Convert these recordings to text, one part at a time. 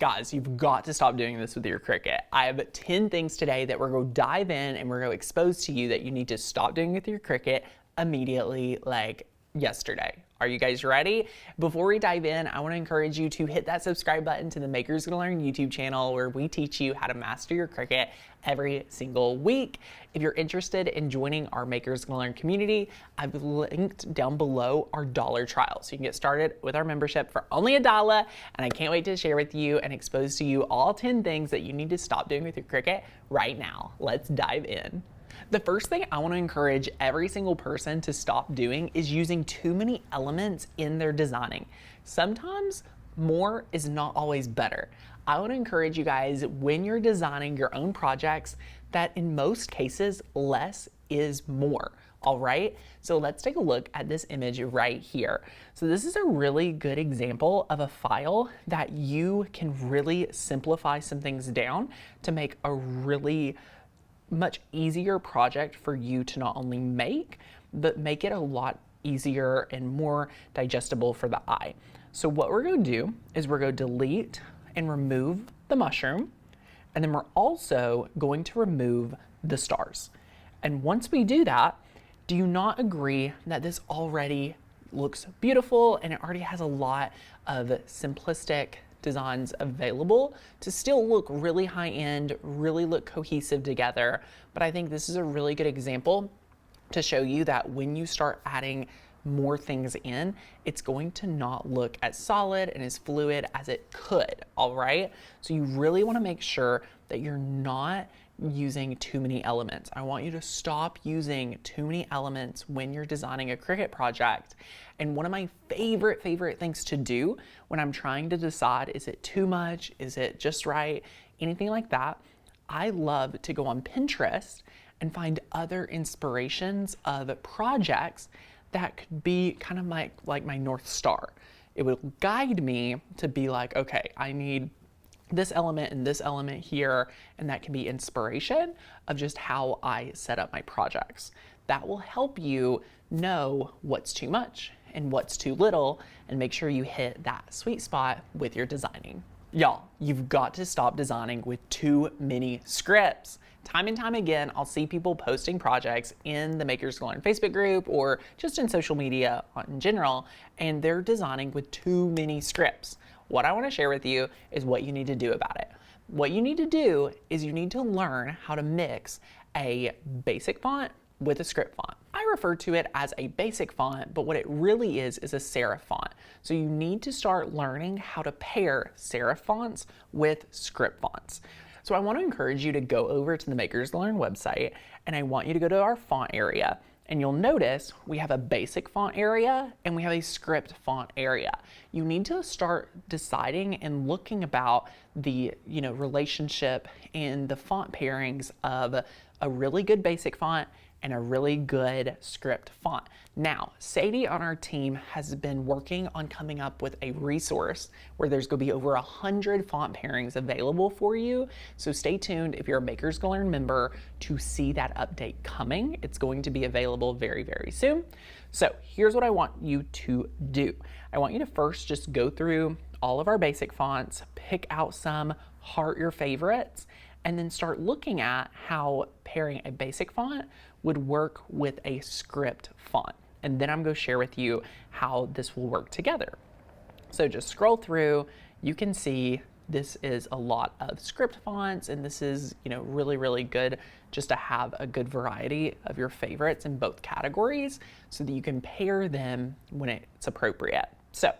Guys, you've got to stop doing this with your Cricut. I have 10 things today that we're going to dive in and we're going to expose to you that you need to stop doing with your Cricut immediately, like yesterday. Are you guys ready? Before we dive in, I want to encourage you to hit that subscribe button to the Makers Gonna Learn YouTube channel, where we teach you how to master your Cricut every single week. If you're interested in joining our Makers Gonna Learn community, I've linked down below our dollar trial. So you can get started with our membership for only $1, and I can't wait to share with you and expose to you all 10 things that you need to stop doing with your Cricut right now. Let's dive in. The first thing I want to encourage every single person to stop doing is using too many elements in their designing. Sometimes more is not always better. I want to encourage you guys, when you're designing your own projects, that in most cases, less is more. All right, so let's take a look at this image right here. So this is a really good example of a file that you can really simplify some things down to make a really much easier project for you to not only make, but make it a lot easier and more digestible for the eye. So what we're going to do is we're going to delete and remove the mushroom, and then we're also going to remove the stars. And once we do that, do you not agree that this already looks beautiful and it already has a lot of simplistic designs available to still look really high end, really look cohesive together? But I think this is a really good example to show you that when you start adding more things in, it's going to not look as solid and as fluid as it could. All right, so you really want to make sure that you're not using too many elements. I want you to stop using too many elements when you're designing a Cricut project. And one of my favorite things to do when I'm trying to decide, is it too much? Is it just right? Anything like that. I love to go on Pinterest and find other inspirations of projects that could be kind of like my North Star. It will guide me to be like, okay, I need this element and this element here, and that can be inspiration of just how I set up my projects. That will help you know what's too much and what's too little, and make sure you hit that sweet spot with your designing. Y'all, you've got to stop designing with too many scripts. Time and time again, I'll see people posting projects in the Makers Gonna Learn Facebook group or just in social media in general, and they're designing with too many scripts. What I want to share with you is what you need to do about it. What you need to do is you need to learn how to mix a basic font with a script font. I refer to it as a basic font, but what it really is a serif font. So you need to start learning how to pair serif fonts with script fonts. So I want to encourage you to go over to the Makers Gonna Learn website, and I want you to go to our font area. And you'll notice we have a basic font area and we have a script font area. You need to start deciding and looking about the relationship and the font pairings of a really good basic font and a really good script font. Now, Sadie on our team has been working on coming up with a resource where there's going to be over 100 font pairings available for you. So stay tuned if you're a Makers Gonna Learn member to see that update coming. It's going to be available very soon. So here's what I want you to do. I want you to first just go through all of our basic fonts, pick out some, heart your favorites, and then start looking at how pairing a basic font would work with a script font. And then I'm going to share with you how this will work together. So just scroll through, you can see this is a lot of script fonts, and this is really good just to have a good variety of your favorites in both categories so that you can pair them when it's appropriate. So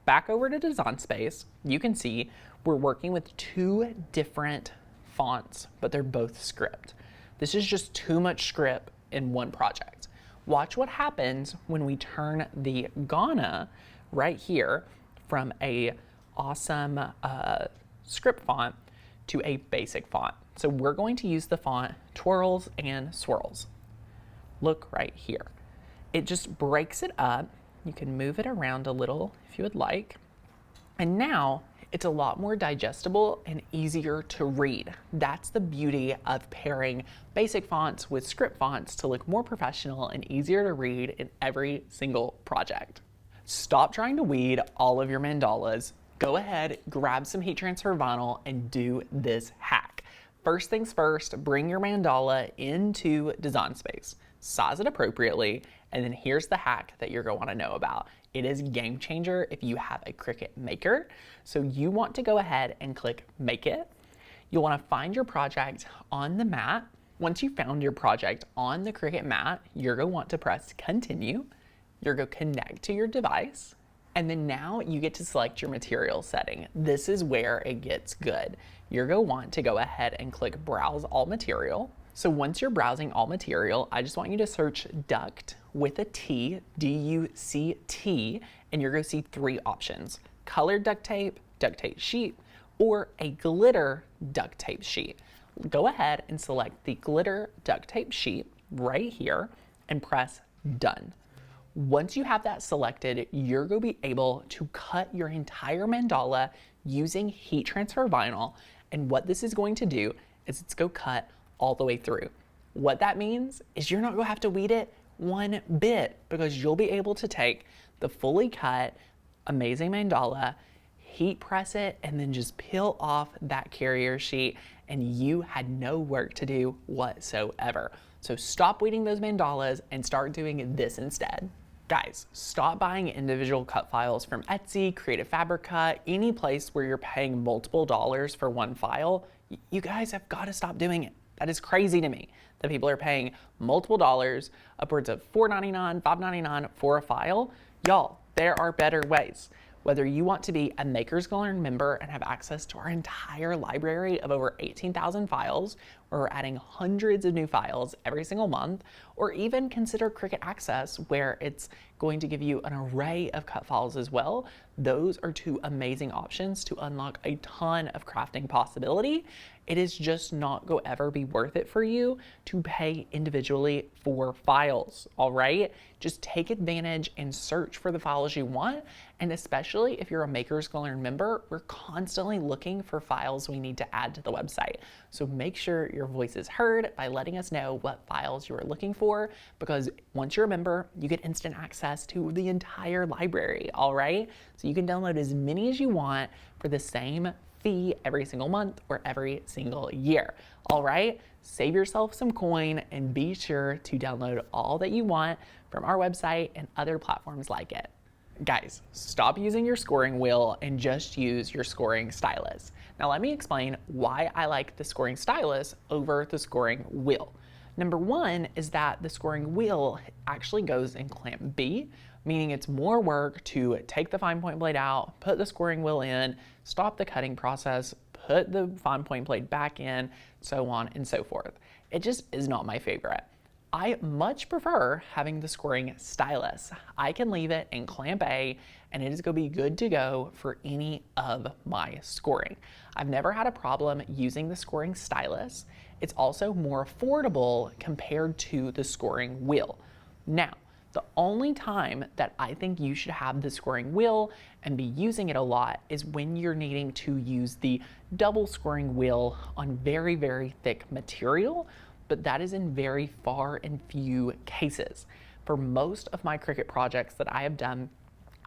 back over to Design Space, you can see we're working with two different fonts, but they're both script. This is just too much script in one project. Watch what happens when we turn the Ghana right here from a awesome script font to a basic font. So we're going to use the font Twirls and Swirls. Look right here. It just breaks it up. You can move it around a little if you would like. And now it's a lot more digestible and easier to read. That's the beauty of pairing basic fonts with script fonts to look more professional and easier to read in every single project. Stop trying to weed all of your mandalas go ahead, grab some heat transfer vinyl and do this hack. First things first, bring your mandala into Design Space, size it appropriately, and then here's the hack that you're going to want to know about. It is a game changer if you have a Cricut Maker. So you want to go ahead and click Make It. You'll want to find your project on the mat. Once you found your project on the Cricut mat, you're going to want to press Continue. You're going to connect to your device. And then now you get to select your material setting. This is where it gets good. You're going to want to go ahead and click Browse All Material. So once you're browsing all material, I just want you to search duct with a T, D-U-C-T, and you're going to see 3 options: colored duct tape sheet, or a glitter duct tape sheet. Go ahead and select the glitter duct tape sheet right here and press Done. Once you have that selected, you're going to be able to cut your entire mandala using heat transfer vinyl. And what this is going to do is it's going to cut all the way through. What that means is you're not going to have to weed it one bit, because you'll be able to take the fully cut amazing mandala, heat press it, and then just peel off that carrier sheet, and you had no work to do whatsoever. So stop weeding those mandalas and start doing this instead. Guys, stop buying individual cut files from Etsy, Creative Fabrica, any place where you're paying multiple dollars for one file. You guys have got to stop doing it. That is crazy to me that people are paying multiple dollars, upwards of $4.99, $5.99 for a file. Y'all, there are better ways. Whether you want to be a Makers Gonna Learn member and have access to our entire library of over 18,000 files, where we're adding hundreds of new files every single month, or even consider Cricut Access, where it's going to give you an array of cut files as well, those are 2 amazing options to unlock a ton of crafting possibility. It is just not going to ever be worth it for you to pay individually for files, all right? Just take advantage and search for the files you want. And especially if you're a Makers Gonna Learn member, we're constantly looking for files we need to add to the website. So make sure your voice is heard by letting us know what files you are looking for, because once you're a member, you get instant access to the entire library, all right? So you can download as many as you want for the same fee every single month or every single year. All right, save yourself some coin and be sure to download all that you want from our website and other platforms like it. Guys, stop using your scoring wheel and just use your scoring stylus. Now let me explain why I like the scoring stylus over the scoring wheel. Number 1 is that the scoring wheel actually goes in clamp B, meaning it's more work to take the fine point blade out, put the scoring wheel in, stop the cutting process, put the fine point blade back in, so on and so forth. It just is not my favorite. I much prefer having the scoring stylus. I can leave it in clamp A and it is going to be good to go for any of my scoring. I've never had a problem using the scoring stylus. It's also more affordable compared to the scoring wheel. Now, the only time that I think you should have the scoring wheel and be using it a lot is when you're needing to use the double scoring wheel on very, very thick material, but that is in very far and few cases. For most of my Cricut projects that I have done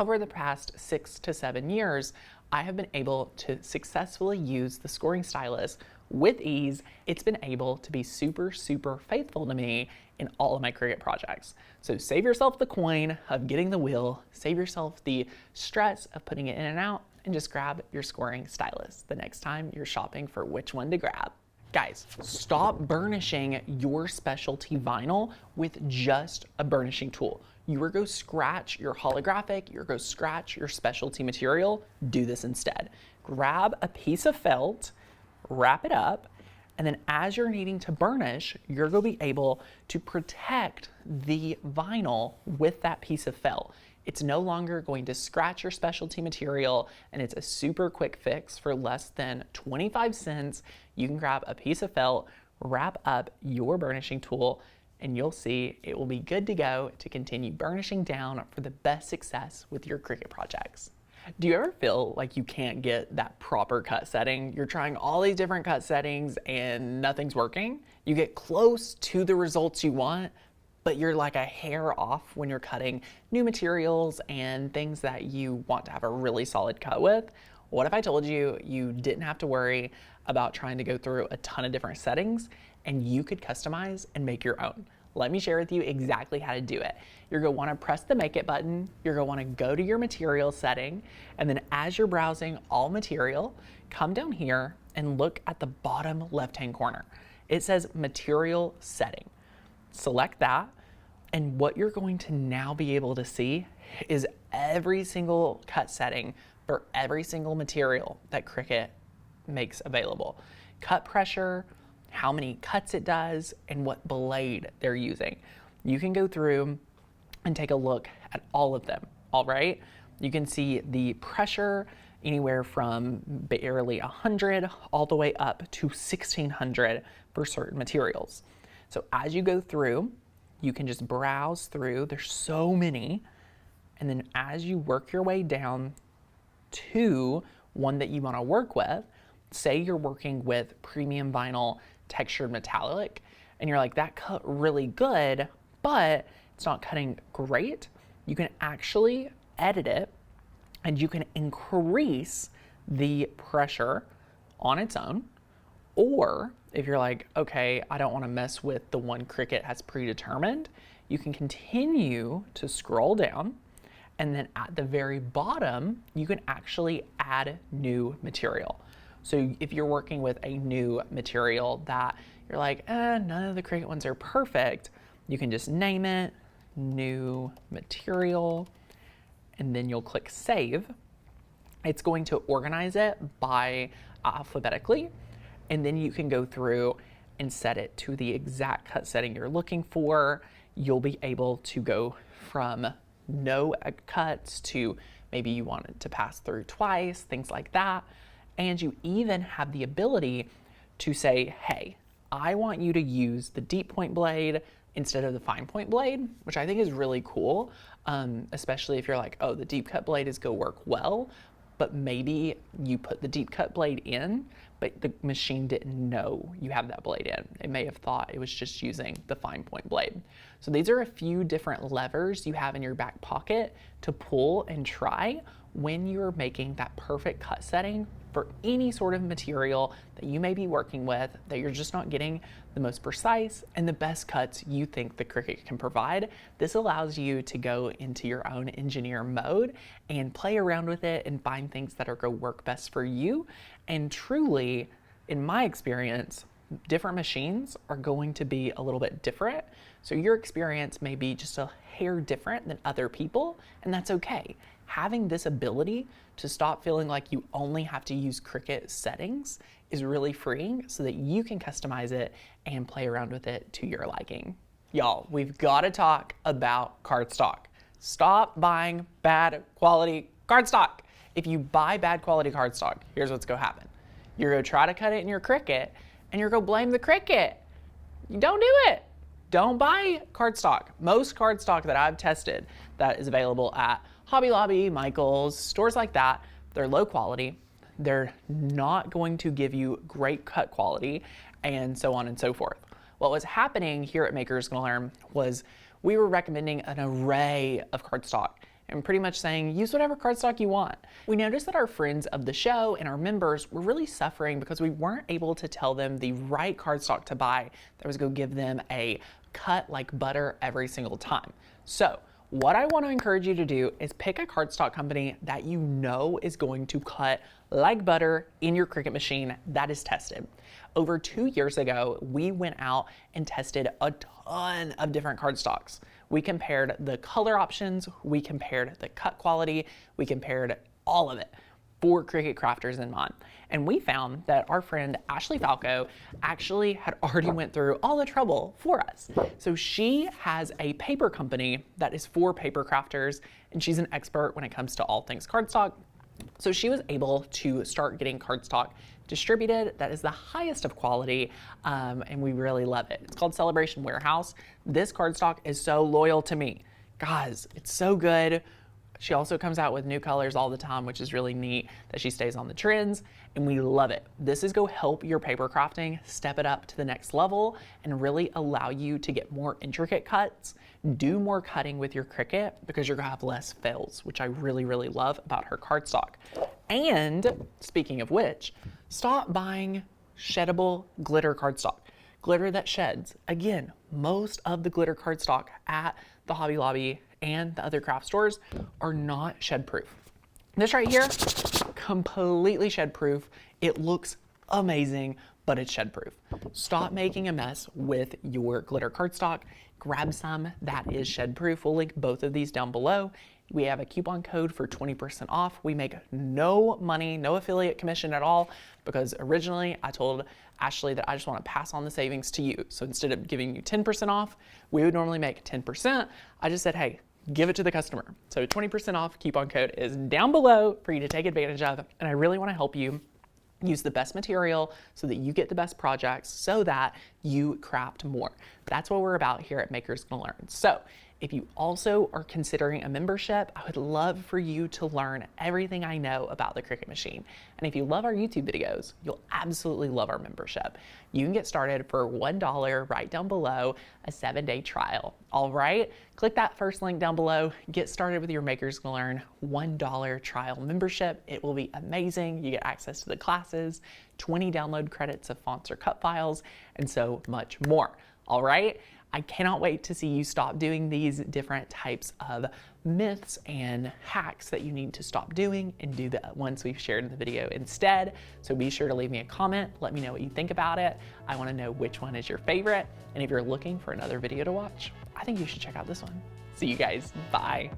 over the past 6 to 7 years, I have been able to successfully use the scoring stylus with ease. It's been able to be super, super faithful to me in all of my Cricut projects. So save yourself the coin of getting the wheel, save yourself the stress of putting it in and out, and just grab your scoring stylus the next time you're shopping for which one to grab. Guys, stop burnishing your specialty vinyl with just a burnishing tool. You are going to scratch your holographic, you're going to scratch your specialty material. Do this instead. Grab a piece of felt, wrap it up, and then as you're needing to burnish, you're going to be able to protect the vinyl with that piece of felt. It's no longer going to scratch your specialty material, and it's a super quick fix for less than 25 cents. You can grab a piece of felt, wrap up your burnishing tool, and you'll see it will be good to go to continue burnishing down for the best success with your Cricut projects. Do you ever feel like you can't get that proper cut setting? You're trying all these different cut settings and nothing's working? You get close to the results you want, but you're like a hair off when you're cutting new materials and things that you want to have a really solid cut with? What if I told you you didn't have to worry about trying to go through a ton of different settings and you could customize and make your own? Let me share with you exactly how to do it. You're gonna wanna press the Make It button, you're gonna wanna go to your material setting, and then as you're browsing all material, come down here and look at the bottom left-hand corner. It says Material Setting. Select that, and what you're going to now be able to see is every single cut setting for every single material that Cricut makes available. Cut pressure, how many cuts it does, and what blade they're using. You can go through and take a look at all of them, all right? You can see the pressure anywhere from barely 100 all the way up to 1600 for certain materials. So as you go through, you can just browse through, there's so many, and then as you work your way down to one that you want to work with, say you're working with premium vinyl textured metallic, and you're like, that cut really good, but it's not cutting great, you can actually edit it and you can increase the pressure on its own. Or if you're like, okay, I don't want to mess with the one Cricut has predetermined, you can continue to scroll down, and then at the very bottom, you can actually add new material. So if you're working with a new material that you're like, none of the Cricut ones are perfect, you can just name it, new material, and then you'll click save. It's going to organize it by alphabetically, and then you can go through and set it to the exact cut setting you're looking for. You'll be able to go from no cuts to maybe you want it to pass through twice, things like that. And you even have the ability to say, hey, I want you to use the deep point blade instead of the fine point blade, which I think is really cool, especially if you're like, oh, the deep cut blade is gonna work well, but maybe you put the deep cut blade in, but the machine didn't know you have that blade in. It may have thought it was just using the fine point blade. So these are a few different levers you have in your back pocket to pull and try when you're making that perfect cut setting for any sort of material that you may be working with, that you're just not getting the most precise and the best cuts you think the Cricut can provide. This allows you to go into your own engineer mode and play around with it and find things that are going to work best for you. And truly, in my experience, different machines are going to be a little bit different. So your experience may be just a hair different than other people, and that's okay. Having this ability to stop feeling like you only have to use Cricut settings is really freeing so that you can customize it and play around with it to your liking. Y'all, we've got to talk about cardstock. Stop buying bad quality cardstock. If you buy bad quality cardstock, here's what's going to happen. You're going to try to cut it in your Cricut and you're going to blame the Cricut. You don't do it. Don't buy cardstock. Most cardstock that I've tested that is available at Hobby Lobby, Michael's, stores like that, they're low quality. They're not going to give you great cut quality, and so on and so forth. What was happening here at Makers Gonna Learn was we were recommending an array of cardstock and pretty much saying, use whatever cardstock you want. We noticed that our friends of the show and our members were really suffering because we weren't able to tell them the right cardstock to buy that was gonna give them a cut like butter every single time. So what I want to encourage you to do is pick a cardstock company that you know is going to cut like butter in your Cricut machine that is tested. Over 2 years ago, we went out and tested a ton of different cardstocks. We compared the color options, we compared the cut quality, we compared all of it for Cricut crafters in mind. And we found that our friend Ashley Falco actually had already went through all the trouble for us. So she has a paper company that is for paper crafters, and she's an expert when it comes to all things cardstock. So she was able to start getting cardstock distributed that is the highest of quality, and we really love it. It's called Celebration Warehouse. This cardstock is so loyal to me. Guys, it's so good. She also comes out with new colors all the time, which is really neat that she stays on the trends, and we love it. This is going to help your paper crafting step it up to the next level and really allow you to get more intricate cuts, do more cutting with your Cricut because you're going to have less fails, which I really, really love about her cardstock. And speaking of which, stop buying sheddable glitter cardstock. Glitter that sheds. Again, most of the glitter cardstock at the Hobby Lobby and the other craft stores are not shed proof. This right here, completely shed proof. It looks amazing, but it's shed proof. Stop making a mess with your glitter cardstock. Grab some that is shed proof. We'll link both of these down below. We have a coupon code for 20% off. We make no money, no affiliate commission at all, because originally I told Ashley that I just want to pass on the savings to you. So instead of giving you 10% off, we would normally make 10%. I just said, hey, give it to the customer. So 20% off coupon code is down below for you to take advantage of. And I really want to help you use the best material so that you get the best projects so that you craft more. That's what we're about here at Makers Gonna Learn. So if you also are considering a membership, I would love for you to learn everything I know about the Cricut machine. And if you love our YouTube videos, you'll absolutely love our membership. You can get started for $1 right down below, a 7-day trial. All right, click that first link down below, get started with your Makers Gonna Learn $1 trial membership. It will be amazing. You get access to the classes, 20 download credits of fonts or cut files, and so much more. All right. I cannot wait to see you stop doing these different types of myths and hacks that you need to stop doing and do the ones we've shared in the video instead. So be sure to leave me a comment. Let me know what you think about it. I want to know which one is your favorite. And if you're looking for another video to watch, I think you should check out this one. See you guys. Bye.